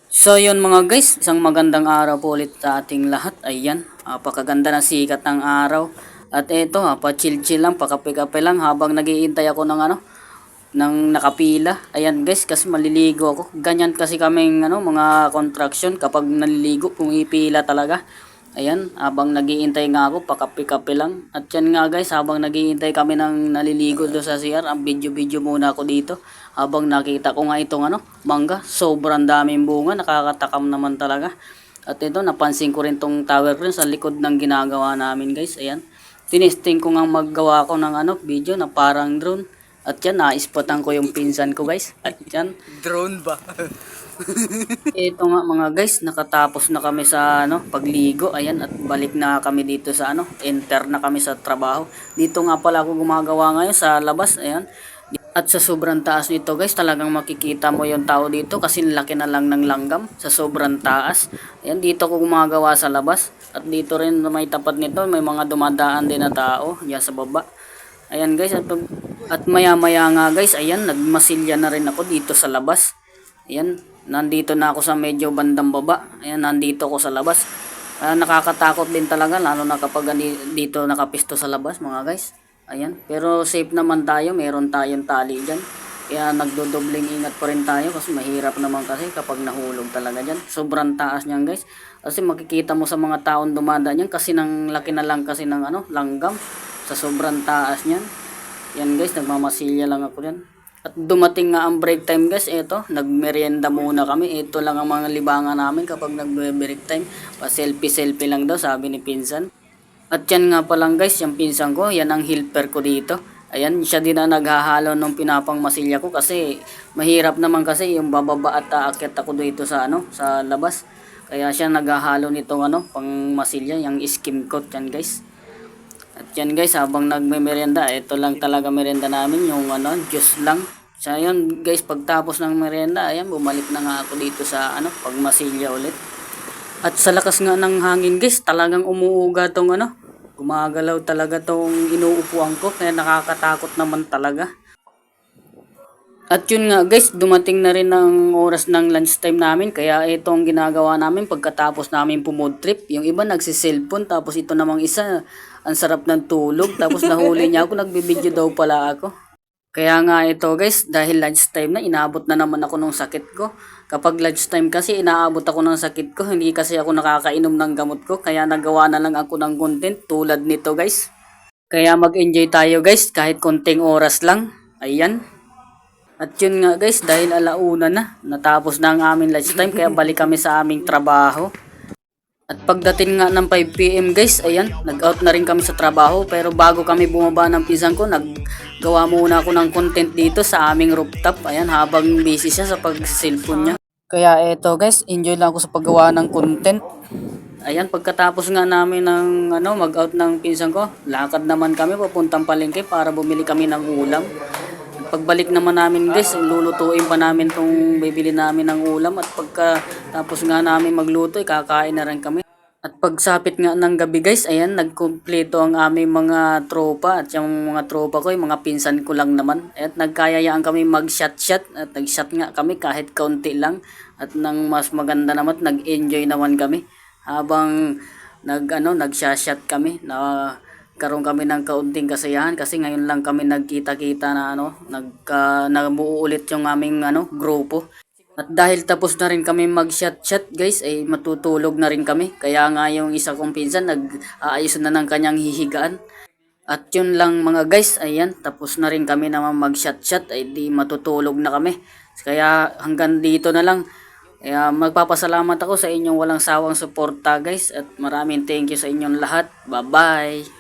So yun mga guys, isang magandang araw po ulit sa ating lahat. Ayan, napakaganda ng sikat ng araw. At eto, pa-chill-chill lang, pakape-kape lang habang nagiintay ako ng ng nakapila. Ayan guys, kasi maliligo ako. Ganyan kasi kaming mga contraction kapag naliligo, pumipila talaga. Ayan, habang nagiintay nga ako, pakape-kape lang. At yan nga guys, habang nagiintay kami ng naliligo do sa CR, ang video-video muna ako dito. Habang nakita ko nga itong mangga, sobrang daming bunga, nakakatakam naman talaga. At ito, napansin ko rin tong tower rin sa likod ng ginagawa namin guys. Ayan, tinesting ko nga maggawa ko ng video na parang drone. At yan, naispotan ko yung pinsan ko guys. At yan, Drone ba? ito nga mga guys, nakatapos na kami sa pagligo. Ayan, at balik na kami dito sa enter na kami sa trabaho. Dito nga pala ako gumagawa ngayon sa labas. Ayan. At sa sobrang taas nito guys, talagang makikita mo yung tao dito kasi laki na lang ng langgam sa sobrang taas. Ayan, dito ako gumagawa sa labas. At dito rin may tapat nito, may mga dumadaan din na tao diyan sa baba. Ayan guys, at maya maya nga guys, ayan, nagmasilya na rin ako dito sa labas. Ayan, nandito na ako sa medyo bandang baba. Ayan, nandito ako sa labas. Nakakatakot din talaga, lalo na kapag dito nakapisto sa labas mga guys. Ayan, pero safe naman tayo, meron tayong tali dyan. Kaya nagdodobling ingat pa rin tayo kasi mahirap naman kasi kapag nahulog talaga dyan. Sobrang taas niyan guys. Kasi makikita mo sa mga taon dumadaan yan kasi nang laki na lang kasi ng langgam sa sobrang taas niyan. Yan guys, nagmamasilya lang ako dyan. At dumating nga ang break time guys, eto, nagmerienda muna kami. Ito lang ang mga libangan namin kapag nag-break time. Pa-selfie-selfie lang daw, sabi ni pinsan. At yan nga palang guys, yung pinsan ko, yan ang helper ko dito. Ayan, siya din ang naghahalo ng pinapangmasilya ko kasi mahirap naman kasi yung bababa at aakyat ako dito sa sa labas. Kaya siya naghahalo nitong pangmasilya, yung skim coat yan guys. At yan guys, habang nagme-merienda, ito lang talaga merienda namin, yung juice lang. So yun guys, pagtapos ng merienda, ayan, bumalik na nga ako dito sa pagmasilya ulit. At sa lakas nga ng hangin guys, talagang umuuga tong gumagalaw talaga tong inuupuan ko, kaya nakakatakot naman talaga. At yun nga guys, dumating na rin ang oras ng lunchtime namin. Kaya itong ginagawa namin pagkatapos namin pumood trip. Yung iba nagsiselfon, tapos ito namang isa, ang sarap ng tulog. Tapos nahuli niya ako, nagbibideo daw pala ako. Kaya nga ito guys, dahil lunchtime na, inaabot na naman ako ng sakit ko. Kapag lunchtime kasi, inaabot ako ng sakit ko. Hindi kasi ako nakakainom ng gamot ko. Kaya nagawa na lang ako ng content tulad nito guys. Kaya mag-enjoy tayo guys, kahit konting oras lang. Ayan. At yun nga guys, dahil alauna na, natapos na ang aming lunchtime, kaya balik kami sa aming trabaho. At pagdating nga ng 5 PM guys, ayan, nag-out na rin kami sa trabaho. Pero bago kami bumaba ng pinsan ko, naggawa muna ako ng content dito sa aming rooftop. Ayan, habang busy siya sa pag-cellphone niya. Kaya eto guys, enjoy lang ako sa paggawa ng content. Ayan, pagkatapos nga namin ng mag-out ng pinsan ko, lakad naman kami papuntang palengke para bumili kami ng ulam. Pagbalik naman namin guys, lulutuin pa namin tong bibili namin ng ulam. At pagkatapos nga namin magluto, kakain na rin kami. At pagsapit nga ng gabi guys, ayan, nagkumpleto ang aming mga tropa. At yung mga tropa ko, yung mga pinsan ko lang naman. At nagkayayaan kami mag-shot-shot. At nag-shot nga kami kahit kaunti lang. At nang mas maganda naman, nag-enjoy naman kami. Habang nag-shot-shot kami na karoon kami ng kaunting kasiyahan kasi ngayon lang kami nagkita-kita na nabuo ulit yung aming grupo. At dahil tapos na rin kami mag-shot-shot guys, ay matutulog na rin kami. Kaya nga yung isa kong pinsan nag-aayos na ng kanyang hihigaan. At yun lang mga guys, ayan, tapos na rin kami naman mag-shot-shot, ay di matutulog na kami. Kaya hanggang dito na lang. Kaya magpapasalamat ako sa inyong walang sawang suporta guys, at maraming thank you sa inyong lahat. Bye-bye!